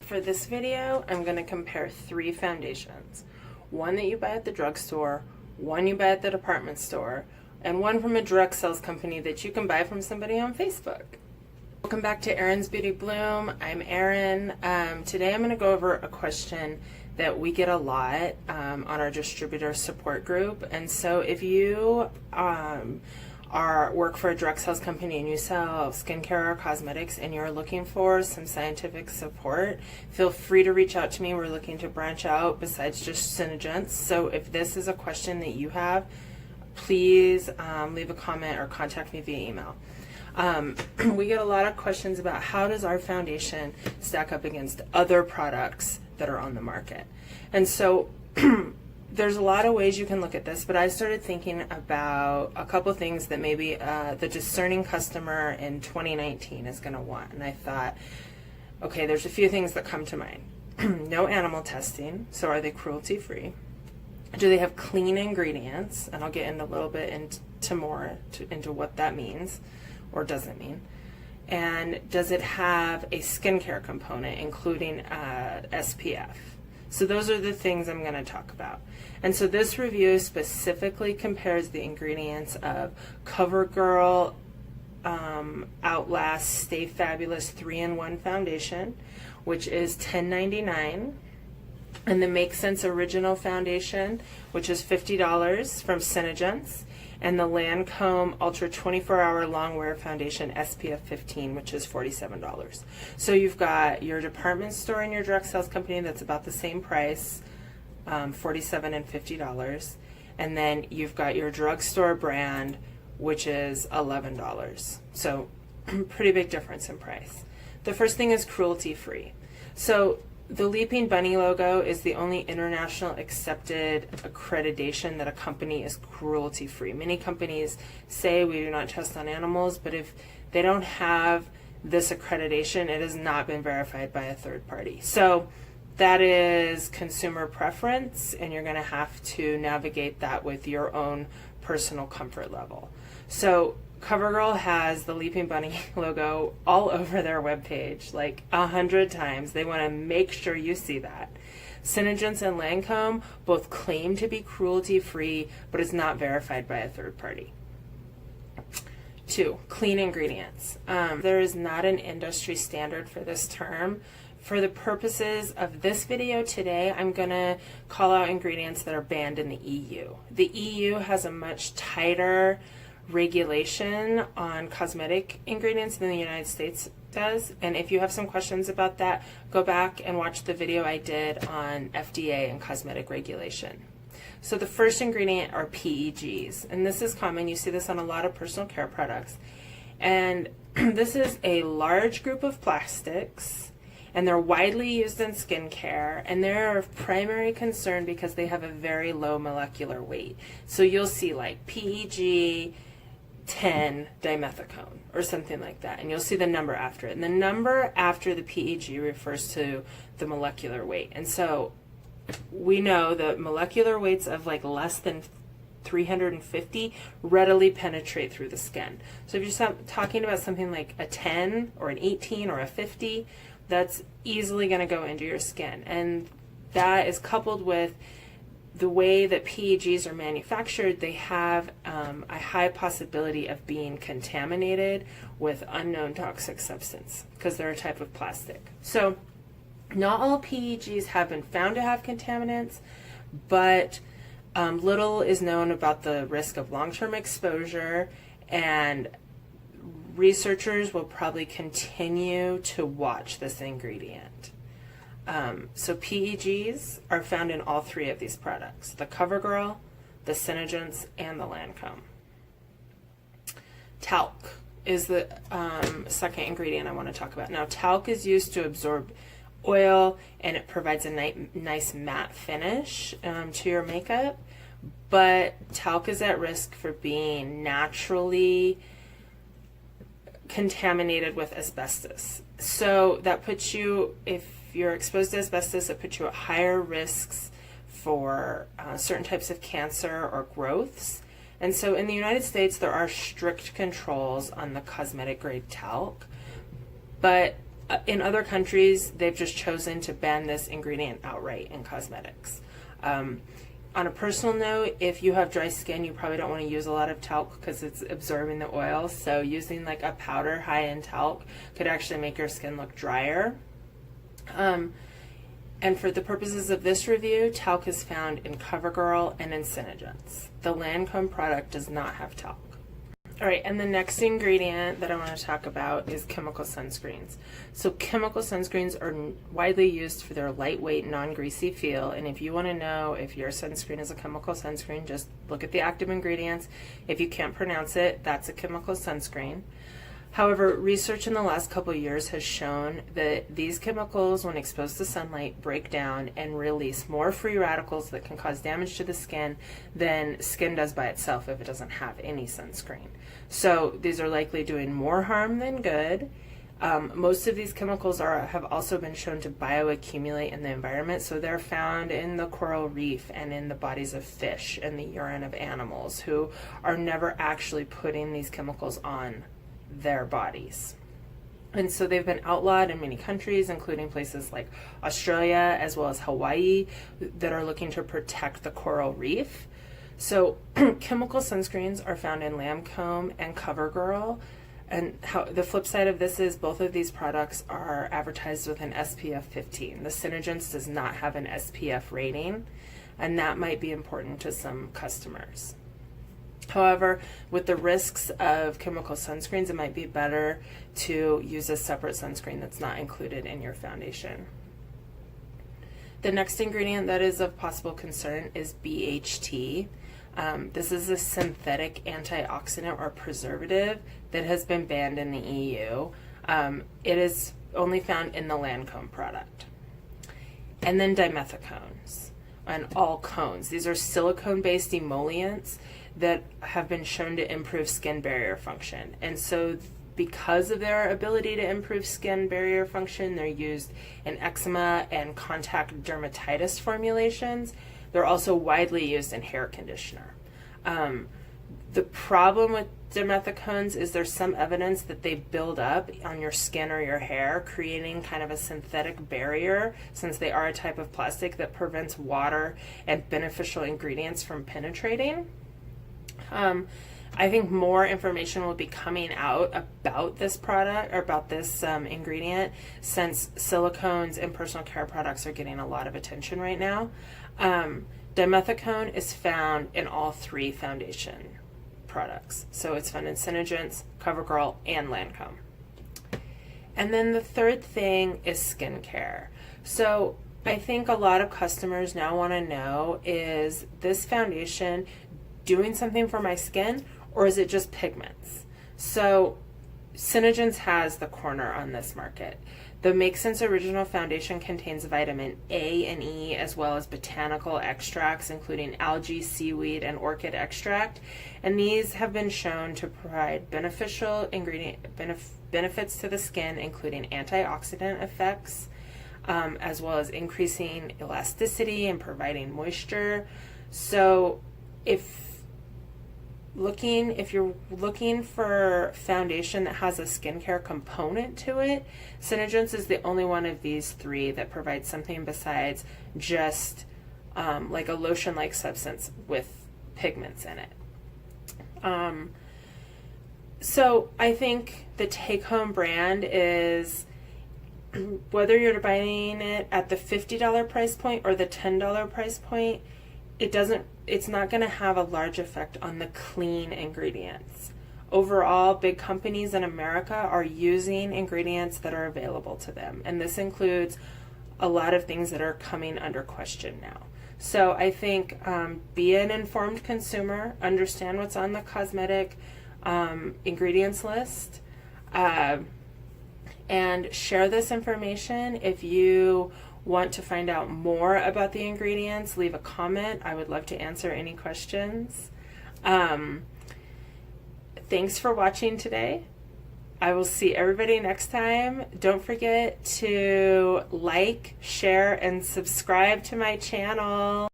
For this video, I'm going to compare 3 foundations. One that you buy at the drugstore, one you buy at the department store, and one from a direct sales company that you can buy from somebody on Facebook. Welcome back to Erin's Beauty Bloom. I'm Erin. Today I'm going to go over a question that we get a lot on our distributor support group. And so if you work for a direct sales company and you sell skincare or cosmetics and you're looking for some scientific support, feel free to reach out to me. We're looking to branch out besides just SENEGENCE. So if this is a question that you have, please leave a comment or contact me via email. We get a lot of questions about how does our foundation stack up against other products that are on the market. And so there's a lot of ways you can look at this, but I started thinking about a couple things that maybe the discerning customer in 2019 is going to want. And I thought, okay, there's a few things that come to mind. No animal testing, so are they cruelty-free? Do they have clean ingredients? And I'll get into a little bit into what that means or doesn't mean. And does it have a skincare component, including SPF? So those are the things I'm going to talk about. And so this review specifically compares the ingredients of CoverGirl Outlast Stay Fabulous 3-in-1 foundation, which is $10.99, and the Make Sense Original Foundation, which is $50 from SENEGENCE, and the Lancome Ultra 24-Hour Long Wear Foundation SPF 15, which is $47. So you've got your department store and your direct sales company that's about the same price, $47 and $50, and then you've got your drugstore brand, which is $11. So pretty big difference in price. The first thing is cruelty-free. So the Leaping Bunny logo is the only international accepted accreditation that a company is cruelty-free. Many companies say we do not test on animals, but if they don't have this accreditation, it has not been verified by a third party. So that is consumer preference, and you're going to have to navigate that with your own personal comfort level. So CoverGirl has the Leaping Bunny logo all over their webpage, like 100 times. They want to make sure you see that. SENEGENCE and Lancome both claim to be cruelty-free, but is not verified by a third party. 2, clean ingredients. There is not an industry standard for this term. For the purposes of this video today, I'm going to call out ingredients that are banned in the EU. The EU has a much tighter regulation on cosmetic ingredients than the United States does, and if you have some questions about that, go back and watch the video I did on FDA and cosmetic regulation. So the first ingredient are PEGs, and this is common. You see this on a lot of personal care products, and this is a large group of plastics, and they're widely used in skincare, and they're of primary concern because they have a very low molecular weight. So you'll see like PEG 10 dimethicone or something like that, and you'll see the number after it, and the number after the PEG refers to the molecular weight. And so we know that molecular weights of like less than 350 readily penetrate through the skin. So if you're talking about something like a 10 or an 18 or a 50, that's easily going to go into your skin, and that is coupled with the way that PEGs are manufactured. They have a high possibility of being contaminated with unknown toxic substance because they're a type of plastic. So not all PEGs have been found to have contaminants, but little is known about the risk of long-term exposure, and researchers will probably continue to watch this ingredient. So PEGs are found in all 3 of these products: the CoverGirl, the SENEGENCE, and the Lancome. Talc is the second ingredient I want to talk about. Now, talc is used to absorb oil, and it provides a nice matte finish to your makeup, but talc is at risk for being naturally contaminated with asbestos. So that puts you, if you're exposed to asbestos, it puts you at higher risks for certain types of cancer or growths. And so in the United States, there are strict controls on the cosmetic grade talc, but In other countries, they've just chosen to ban this ingredient outright in cosmetics. On a personal note, if you have dry skin, you probably don't want to use a lot of talc because it's absorbing the oil. So using like a powder high in talc could actually make your skin look drier. And for the purposes of this review, talc is found in CoverGirl and in SENEGENCE. The Lancome product does not have talc. All right, and the next ingredient that I want to talk about is chemical sunscreens. So chemical sunscreens are widely used for their lightweight, non-greasy feel, and if you want to know if your sunscreen is a chemical sunscreen, just look at the active ingredients. If you can't pronounce it, that's a chemical sunscreen. However, research in the last couple of years has shown that these chemicals, when exposed to sunlight, break down and release more free radicals that can cause damage to the skin than skin does by itself if it doesn't have any sunscreen. So these are likely doing more harm than good. Most of these chemicals have also been shown to bioaccumulate in the environment, so they're found in the coral reef and in the bodies of fish and the urine of animals who are never actually putting these chemicals on their bodies. And so they've been outlawed in many countries, including places like Australia as well as Hawaii, that are looking to protect the coral reef. So chemical sunscreens are found in Lancome and CoverGirl. And the flip side of this is both of these products are advertised with an SPF 15. The SENEGENCE does not have an SPF rating, and that might be important to some customers. However, with the risks of chemical sunscreens, it might be better to use a separate sunscreen that's not included in your foundation. The next ingredient that is of possible concern is BHT. This is a synthetic antioxidant or preservative that has been banned in the EU. It is only found in the Lancome product. And then dimethicones and alcones. These are silicone-based emollients that have been shown to improve skin barrier function. And so because of their ability to improve skin barrier function, they're used in eczema and contact dermatitis formulations. They're also widely used in hair conditioner. The problem with dimethicones is there's some evidence that they build up on your skin or your hair, creating kind of a synthetic barrier, since they are a type of plastic that prevents water and beneficial ingredients from penetrating. I think more information will be coming out about this product, or about this ingredient, since silicones and personal care products are getting a lot of attention right now. Dimethicone is found in all three foundation products. So it's found in SENEGENCE, CoverGirl, and Lancome. And then the third thing is skincare. So I think a lot of customers now want to know, is this foundation doing something for my skin, or is it just pigments? So SENEGENCE has the corner on this market. The Make Sense Original Foundation contains vitamin A and E, as well as botanical extracts, including algae, seaweed, and orchid extract. And these have been shown to provide beneficial benefits to the skin, including antioxidant effects, as well as increasing elasticity and providing moisture. So if you're looking for foundation that has a skincare component to it, SENEGENCE is the only one of these three that provides something besides just like a lotion-like substance with pigments in it. So I think the take-home brand is, whether you're buying it at the $50 price point or the $10 price point, it's not going to have a large effect on the clean ingredients. Overall, big companies in America are using ingredients that are available to them, and this includes a lot of things that are coming under question now. So I think be an informed consumer, understand what's on the cosmetic ingredients list, and share this information. If you want to find out more about the ingredients, leave a comment. I would love to answer any questions. Thanks for watching today. I will see everybody next time. Don't forget to like, share, and subscribe to my channel.